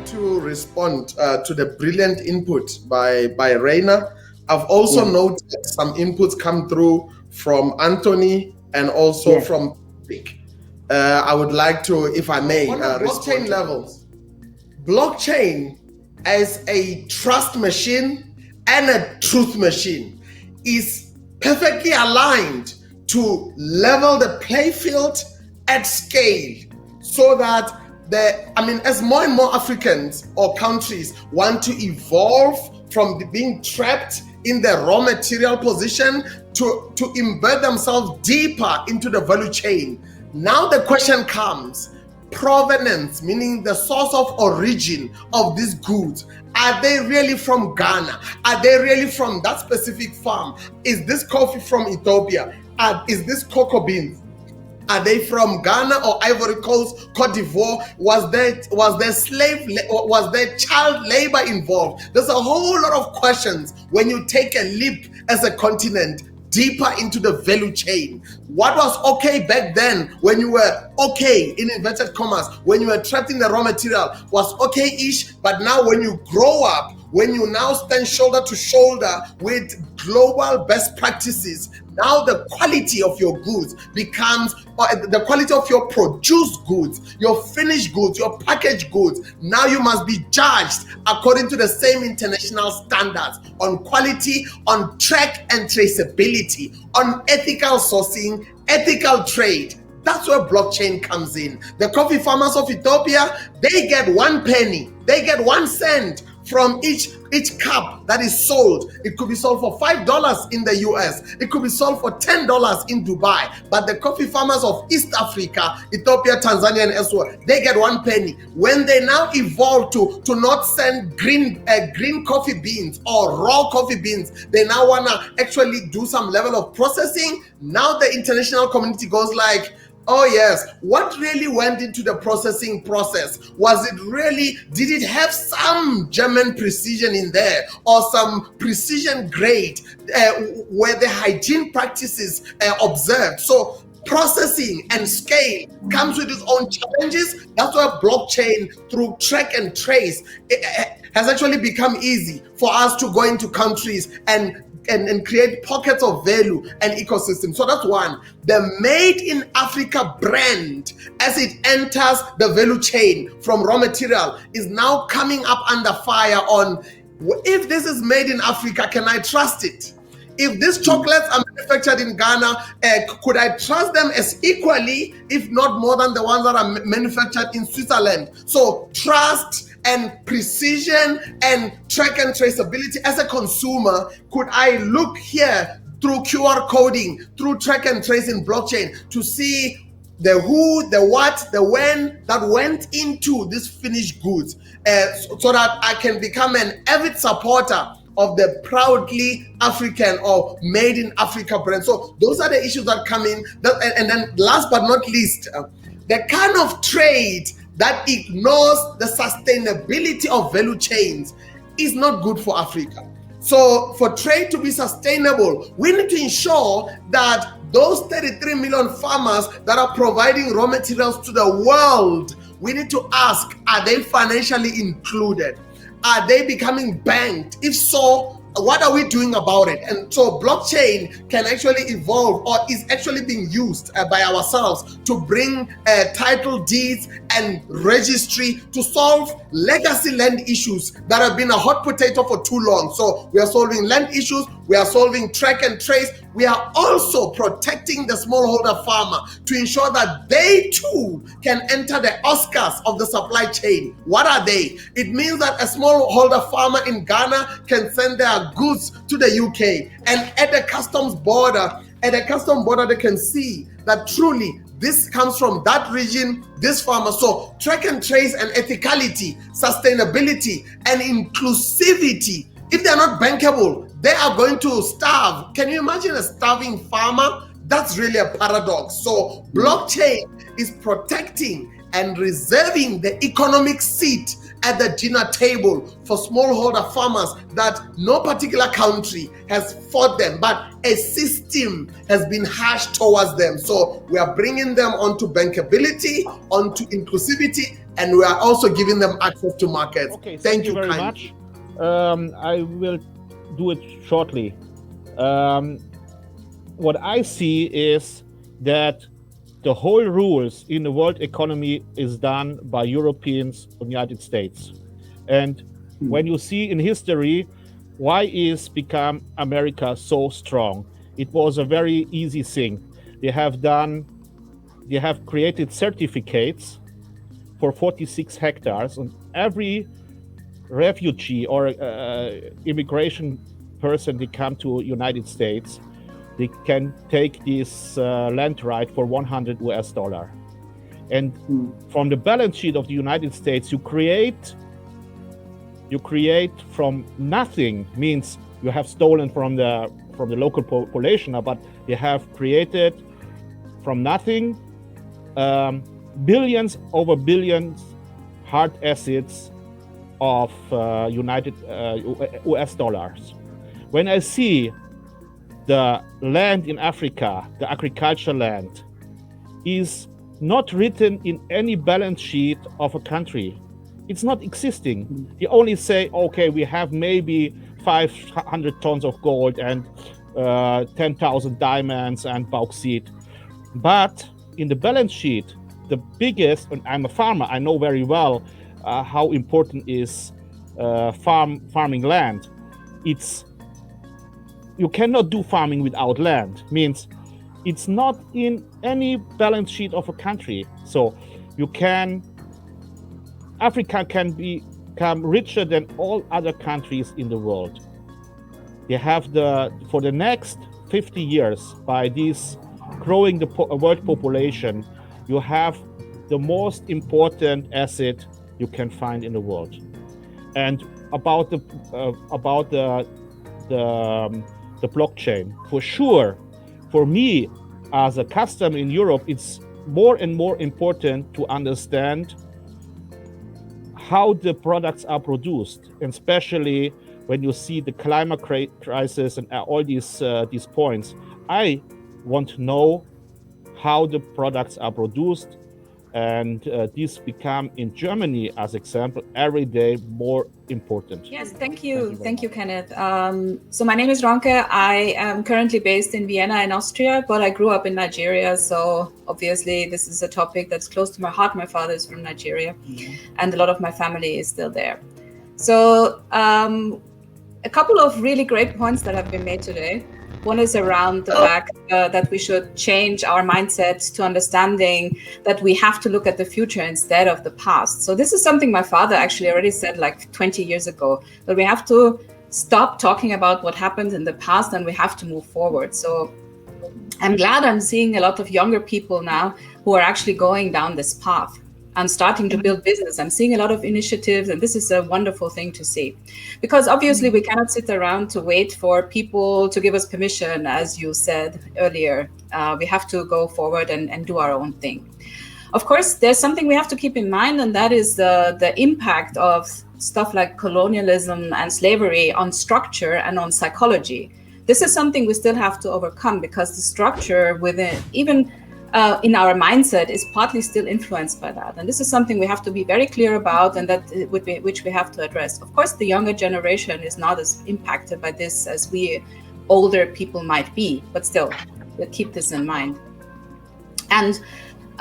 like to respond to the brilliant input by Rainer. I've also noted some inputs come through from Anthony and also from Vic. I would like to, if I may, on a blockchain level, blockchain as a trust machine and a truth machine is perfectly aligned to level the play field at scale, so that as more and more Africans or countries want to evolve from being trapped in the raw material position to embed themselves deeper into the value chain. Now the question comes, provenance, meaning the source of origin of these goods. Are they really from Ghana? Are they really from that specific farm? Is this coffee from Ethiopia? Is this cocoa beans? Are they from Ghana or Ivory Coast, Cote d'Ivoire? Was there child labor involved? There's a whole lot of questions when you take a leap as a continent deeper into the value chain. What was okay back then when you were okay, in inverted commas, when you were trapped in the raw material was okay-ish, but now when you grow up, when you now stand shoulder to shoulder with global best practices, now the quality of your goods becomes, the quality of your produced goods, your finished goods, your packaged goods, now you must be judged according to the same international standards on quality, on track and traceability, on ethical sourcing, ethical trade. That's where blockchain comes in. The coffee farmers of Ethiopia, they get 1 penny, they get 1 cent from each cup that is sold. It could be sold for $5 in the US. It could be sold for $10 in Dubai. But the coffee farmers of East Africa, Ethiopia, Tanzania, and elsewhere, they get 1 penny. When they now evolve to not send green coffee beans or raw coffee beans, they now want to actually do some level of processing. Now the international community goes like, oh yes, what really went into the processing process? Was it really, did it have some German precision in there or some precision grade where the hygiene practices observed? So processing and scale comes with its own challenges. That's why blockchain, through track and trace, has actually become easy for us to go into countries and create pockets of value and ecosystem. So that's one. The Made in Africa brand, as it enters the value chain from raw material, is now coming up under fire on, if this is made in Africa, can I trust it? If these chocolates are manufactured in Ghana, could I trust them as equally, if not more than the ones that are manufactured in Switzerland? So trust and precision and track and traceability. As a consumer, could I look here through QR coding, through track and trace in blockchain to see the who, the what, the when that went into these finished goods, so that I can become an avid supporter of the proudly African or made in Africa brand. So those are the issues that come in. And then last but not least, the kind of trade that ignores the sustainability of value chains is not good for Africa. So for trade to be sustainable, we need to ensure that those 33 million farmers that are providing raw materials to the world, we need to ask, are they financially included? Are they becoming banked? If so, what are we doing about it? And so blockchain can actually evolve, or is actually being used by ourselves to bring title deeds and registry to solve legacy land issues that have been a hot potato for too long. So we are solving land issues, we are solving track and trace, we are also protecting the smallholder farmer to ensure that they too can enter the Oscars of the supply chain. What are they? It means that a smallholder farmer in Ghana can send their goods to the UK, and at the customs border, they can see that truly this comes from that region, this farmer. So track and trace and ethicality, sustainability and inclusivity, if they're not bankable, they are going to starve. Can you imagine a starving farmer? That's really a paradox. So blockchain is protecting and reserving the economic seat at the dinner table for smallholder farmers that no particular country has fought them, but a system has been harsh towards them. So we are bringing them onto bankability, onto inclusivity, and we are also giving them access to markets. Okay, thank you very kindly. much. I will do it shortly. What I see is that the whole rules in the world economy is done by Europeans and United States. And when you see in history, why is become America so strong? It was a very easy thing. They have created certificates for 46 hectares, and every refugee or immigration person that come to United States, they can take this land right for $100 US. And from the balance sheet of the United States, you create from nothing, means you have stolen from the local population, but you have created from nothing billions over billions hard assets of US dollars. When I see the land in Africa, the agricultural land, is not written in any balance sheet of a country. It's not existing. You only say, okay, we have maybe 500 tons of gold and 10,000 diamonds and bauxite. But in the balance sheet, the biggest, and I'm a farmer, I know very well how important is farming land. You cannot do farming without land. Means it's not in any balance sheet of a country. So Africa can become richer than all other countries in the world. They have for the next 50 years, by this growing the world population, you have the most important asset you can find in the world. And about the blockchain, for sure, for me as a customer in Europe, it's more and more important to understand how the products are produced, and especially when you see the climate crisis and all these points. I want to know how the products are produced, and this become in Germany, as example, every day more important. Yes, thank you, Kenneth. So my name is Ronke. I am currently based in Vienna in Austria, but I grew up in Nigeria. So obviously this is a topic that's close to my heart. My father is from Nigeria, and a lot of my family is still there. So a couple of really great points that have been made today. One is around the fact that we should change our mindset to understanding that we have to look at the future instead of the past. So this is something my father actually already said like 20 years ago, that we have to stop talking about what happened in the past and we have to move forward. So I'm glad I'm seeing a lot of younger people now who are actually going down this path and starting to build business. I'm seeing a lot of initiatives, and this is a wonderful thing to see. Because obviously we cannot sit around to wait for people to give us permission, as you said earlier. We have to go forward and do our own thing. Of course, there's something we have to keep in mind, and that is the impact of stuff like colonialism and slavery on structure and on psychology. This is something we still have to overcome, because the structure within, even in our mindset, is partly still influenced by that. And this is something we have to be very clear about, and which we have to address. Of course, the younger generation is not as impacted by this as we older people might be, but still, we'll keep this in mind. And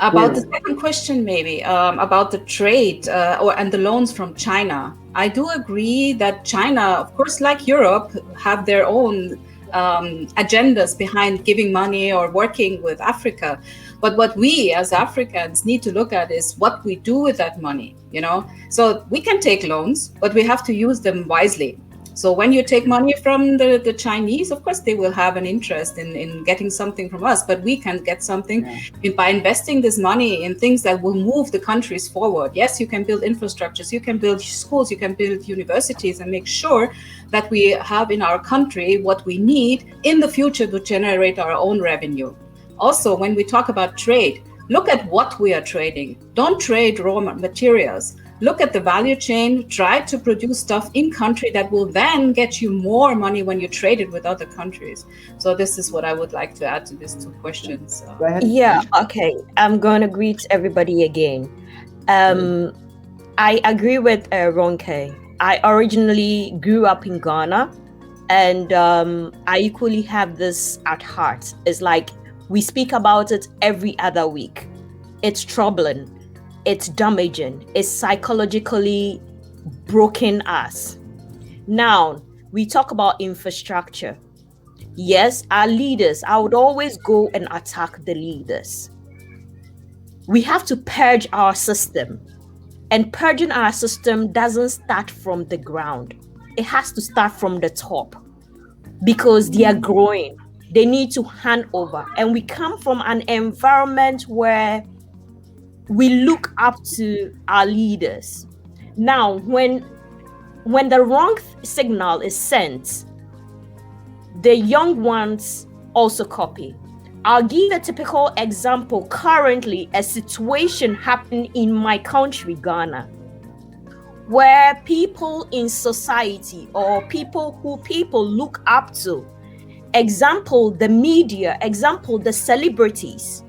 about the second question, maybe, about the trade and the loans from China. I do agree that China, of course, like Europe, have their own agendas behind giving money or working with Africa. But what we as Africans need to look at is what we do with that money, you know? So we can take loans, but we have to use them wisely. So when you take money from the Chinese, of course, they will have an interest in getting something from us, but we can get something by investing this money in things that will move the countries forward. Yes, you can build infrastructures, you can build schools, you can build universities, and make sure that we have in our country what we need in the future to generate our own revenue. Also, when we talk about trade, Look at what we are trading. Don't trade raw materials. Look at the value chain. Try to produce stuff in country that will then get you more money when you trade it with other countries. So this is what I would like to add to these two questions. Go ahead. Yeah, okay. I'm going to greet everybody again. I agree with Ronke. I originally grew up in Ghana, and I equally have this at heart. It's like we speak about it every other week. It's troubling. It's damaging. It's psychologically broken us. Now, we talk about infrastructure. Yes, our leaders, I would always go and attack the leaders. We have to purge our system. And purging our system doesn't start from the ground. It has to start from the top because they are growing. They need to hand over. And we come from an environment where we look up to our leaders. Now, when the wrong signal is sent, the young ones also copy. I'll give a typical example. Currently, a situation happened in my country, Ghana, where people in society or people who people look up to, example, the media, example, the celebrities,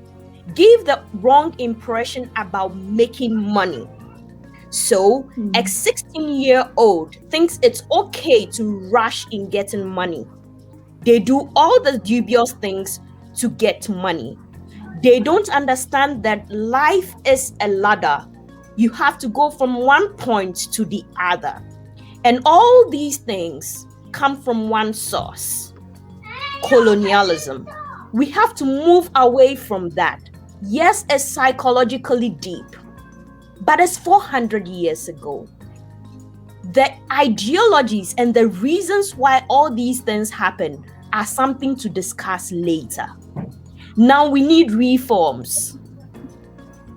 give the wrong impression about making money. So a 16-year-old thinks it's okay to rush in getting money. They do all the dubious things to get money. They don't understand that life is a ladder. You have to go from one point to the other. And all these things come from one source: colonialism. We have to move away from that. Yes, it's psychologically deep, but it's 400 years ago. The ideologies and the reasons why all these things happen are something to discuss later. Now we need reforms.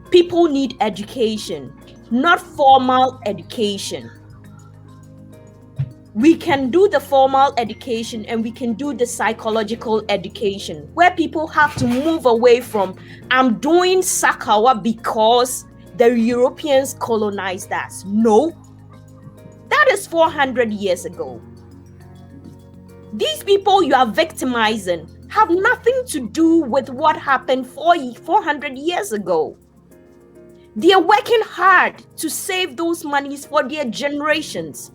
People need education, not formal education. We can do the formal education and we can do the psychological education where people have to move away from, I'm doing Sakawa because the Europeans colonized us. No, that is 400 years ago. These people you are victimizing have nothing to do with what happened 400 years ago. They are working hard to save those monies for their generations.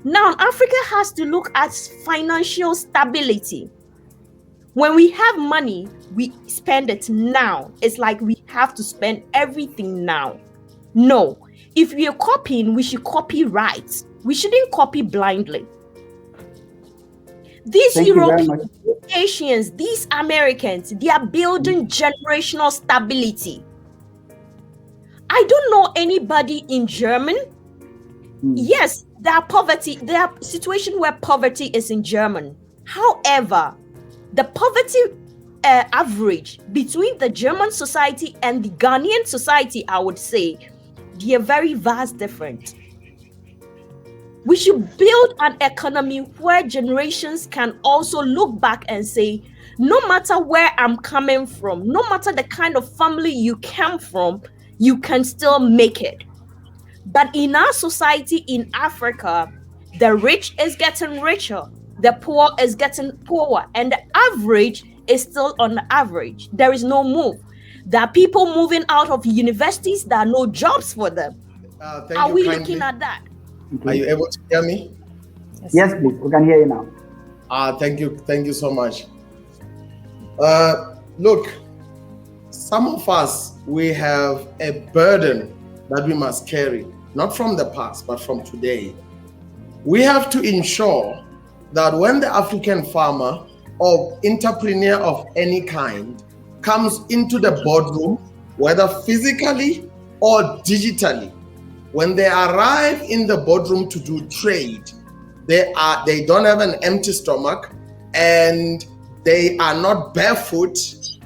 Now, Africa has to look at financial stability. When we have money, we spend it now. It's like we have to spend everything now. No, if we are copying, we should copy right. We shouldn't copy blindly. These Europeans, Asians, these Americans, they are building generational stability. I don't know anybody in Germany. Yes, there are poverty. There are situations where poverty is in Germany. However, the poverty average between the German society and the Ghanaian society, I would say, they are very vast different. We should build an economy where generations can also look back and say, no matter where I'm coming from, no matter the kind of family you came from, you can still make it. But in our society in Africa, the rich is getting richer, the poor is getting poorer, and the average is still on the average. There is no move. There are people moving out of universities, there are no jobs for them. Are we looking at that? Are you able to hear me? Yes, please. We can hear you now. Thank you so much. Look, some of us, we have a burden that we must carry, not from the past, but from today. We have to ensure that when the African farmer or entrepreneur of any kind comes into the boardroom, whether physically or digitally, when they arrive in the boardroom to do trade, they don't have an empty stomach, and they are not barefoot,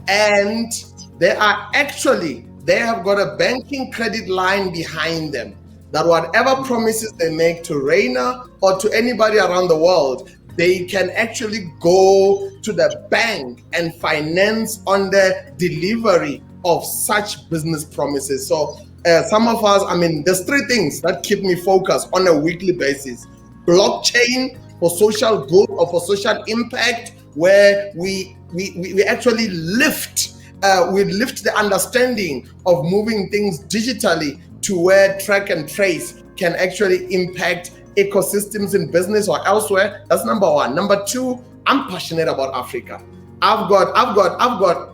and they have got a banking credit line behind them, that whatever promises they make to Reina or to anybody around the world, they can actually go to the bank and finance on the delivery of such business promises. So some of us, I mean, there's three things that keep me focused on a weekly basis. Blockchain for social good or for social impact, where we actually lift the understanding of moving things digitally to where track and trace can actually impact ecosystems in business or elsewhere. That's number one. Number two, I'm passionate about Africa. I've got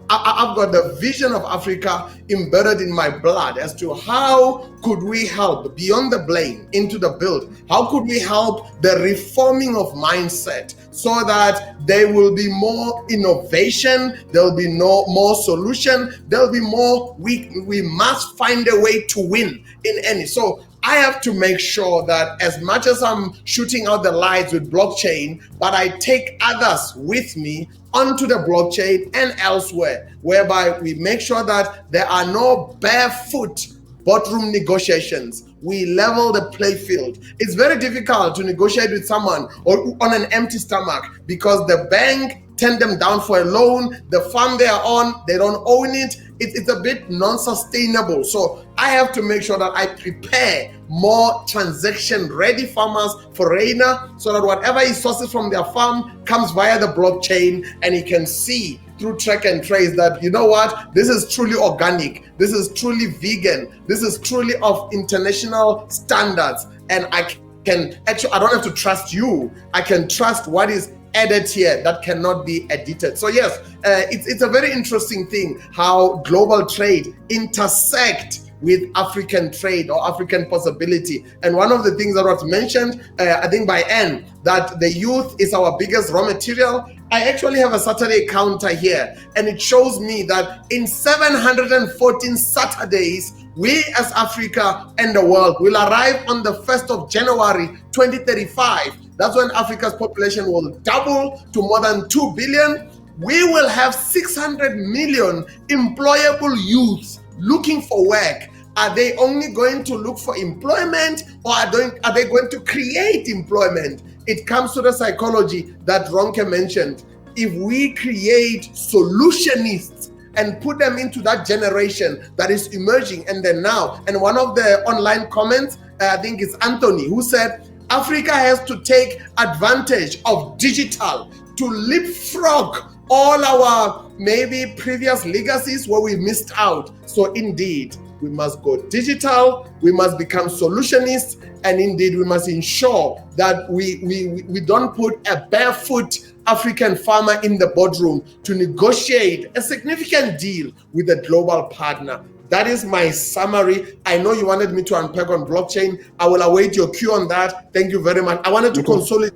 the vision of Africa embedded in my blood as to how could we help beyond the blame into the build. How could we help the reforming of mindset so that there will be more innovation, there'll be more solution, there'll be more. We must find a way to win in any. So I have to make sure that as much as I'm shooting out the lights with blockchain, but I take others with me onto the blockchain and elsewhere, whereby we make sure that there are no barefoot boardroom negotiations. We level the play field. It's very difficult to negotiate with someone or on an empty stomach because the bank turned them down for a loan. The farm they are on, they don't own it. It's a bit non-sustainable. So I have to make sure that I prepare more transaction-ready farmers for Reina so that whatever he sources from their farm comes via the blockchain and he can see through track and trace that, you know what, this is truly organic, this is truly vegan, this is truly of international standards, and I can actually, I don't have to trust you, I can trust what is added here that cannot be edited. So yes, it's a very interesting thing how global trade intersect with African trade or African possibility. And one of the things that was mentioned, I think by Anne, that the youth is our biggest raw material. I actually have a Saturday counter here, and it shows me that in 714 Saturdays, we as Africa and the world will arrive on the 1st of January 2035. That's when Africa's population will double to more than 2 billion. We will have 600 million employable youths looking for work. Are they only going to look for employment, or are they going to create employment? It comes to the psychology that Ronke mentioned. If we create solutionists and put them into that generation that is emerging and then now, and one of the online comments, I think it's Anthony, who said, Africa has to take advantage of digital to leapfrog all our maybe previous legacies where we missed out. So indeed, we must go digital, we must become solutionists, and indeed we must ensure that we don't put a barefoot African farmer in the boardroom to negotiate a significant deal with a global partner. That is my summary. I know you wanted me to unpack on blockchain. I will await your cue on that. Thank you very much. I wanted to consolidate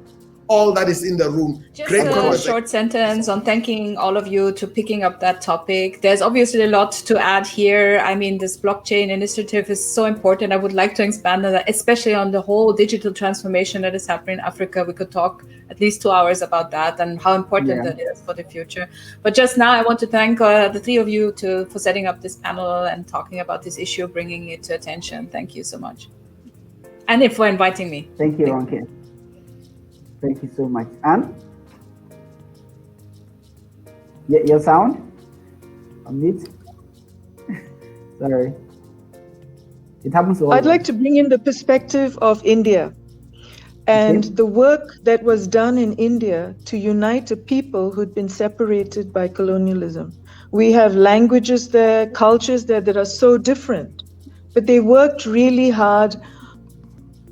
all that is in the room. Just a short sentence on thanking all of you to picking up that topic. There's obviously a lot to add here. I mean, this blockchain initiative is so important. I would like to expand on that, especially on the whole digital transformation that is happening in Africa. We could talk at least 2 hours about that and how important that is for the future. But just now, I want to thank the three of you for setting up this panel and talking about this issue, bringing it to attention. Thank you so much. And for inviting me. Thank you, Ronke. Thank you so much. Anne? Your sound? Unmute. Sorry. It happens all. I'd like to bring in the perspective of India and the work that was done in India to unite a people who'd been separated by colonialism. We have languages there, cultures there that are so different, but they worked really hard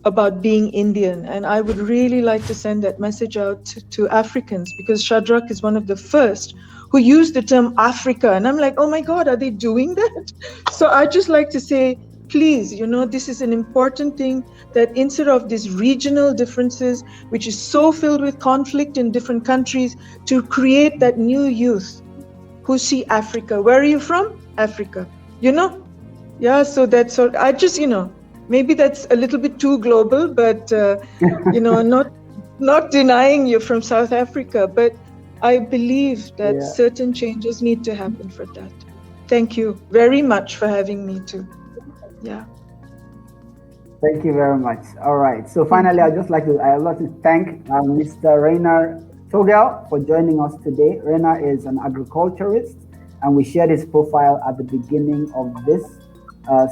about being Indian. And I would really like to send that message out to Africans, because Shadrack is one of the first who used the term Africa. And I'm like, oh my God, are they doing that? So I'd just like to say, please, this is an important thing, that instead of these regional differences, which is so filled with conflict in different countries, to create that new youth who see Africa. Where are you from? Africa. Yeah, so that's all. I just, maybe that's a little bit too global, but not denying you're from South Africa, but I believe that certain changes need to happen for that. Thank you very much for having me too. Yeah. Thank you very much. All right. So finally, I'd like to thank Mr. Rainer Togel for joining us today. Rainer is an agriculturist, and we shared his profile at the beginning of this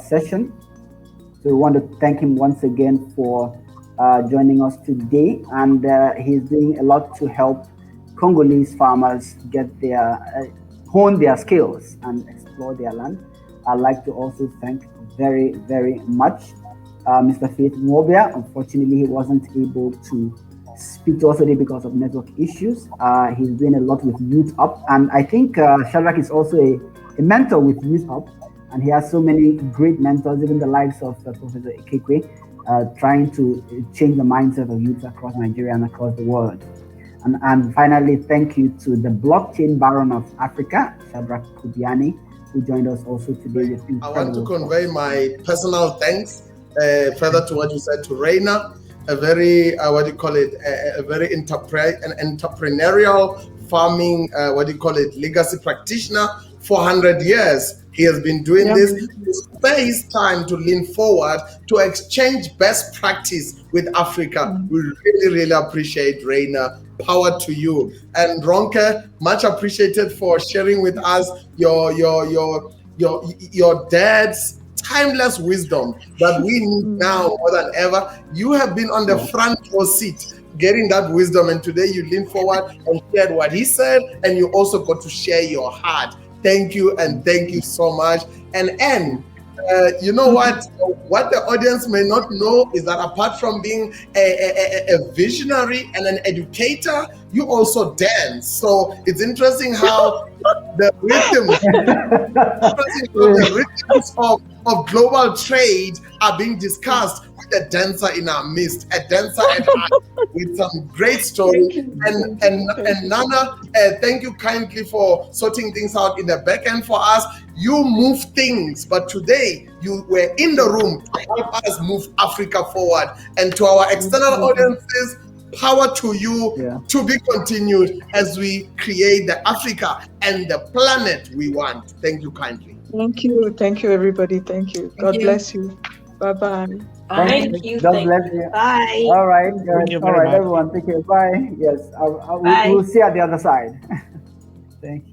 session. So we want to thank him once again for joining us today, and he's doing a lot to help Congolese farmers get hone their skills and explore their land. I'd like to also thank very, very much Mr. Faith Mwobia. Unfortunately, he wasn't able to speak to us today because of network issues. He's doing a lot with Youth Up, and I think Shadrack is also a mentor with Youth Up, and he has so many great mentors, even the likes of Professor Ikekwe, trying to change the mindset of youth across Nigeria and across the world. And finally, thank you to the blockchain baron of Africa, Shadrack Kubyane, who joined us also today with incredible. I want to convey my personal thanks further to what you said to Reina, a very a very entrepreneurial farming legacy practitioner. 400 years he has been doing this. Space time to lean forward to exchange best practice with Africa. We really appreciate Reina. Power to you. And Ronke, much appreciated for sharing with us your dad's timeless wisdom that we need now more than ever. You have been on the front row seat getting that wisdom, and today you lean forward and shared what he said, and you also got to share your heart. Thank you, and thank you so much. And you know what the audience may not know is that apart from being a visionary and an educator, you also dance. So it's interesting how the rhythms of global trade are being discussed with a dancer in our midst, a dancer at heart with some great stories. And Nana, thank you kindly for sorting things out in the back end for us. You move things, but today you were in the room to help us move Africa forward. And to our external audiences, power to you, to be continued as we create the Africa and the planet we want. Thank you kindly. Thank you, everybody. Thank you. God bless you. Bye-bye. Thank you. God bless you. Bye. All right, Thank you all very right, much. everyone. Take care. Bye. Yes, Bye. we'll see you at the other side. Thank you.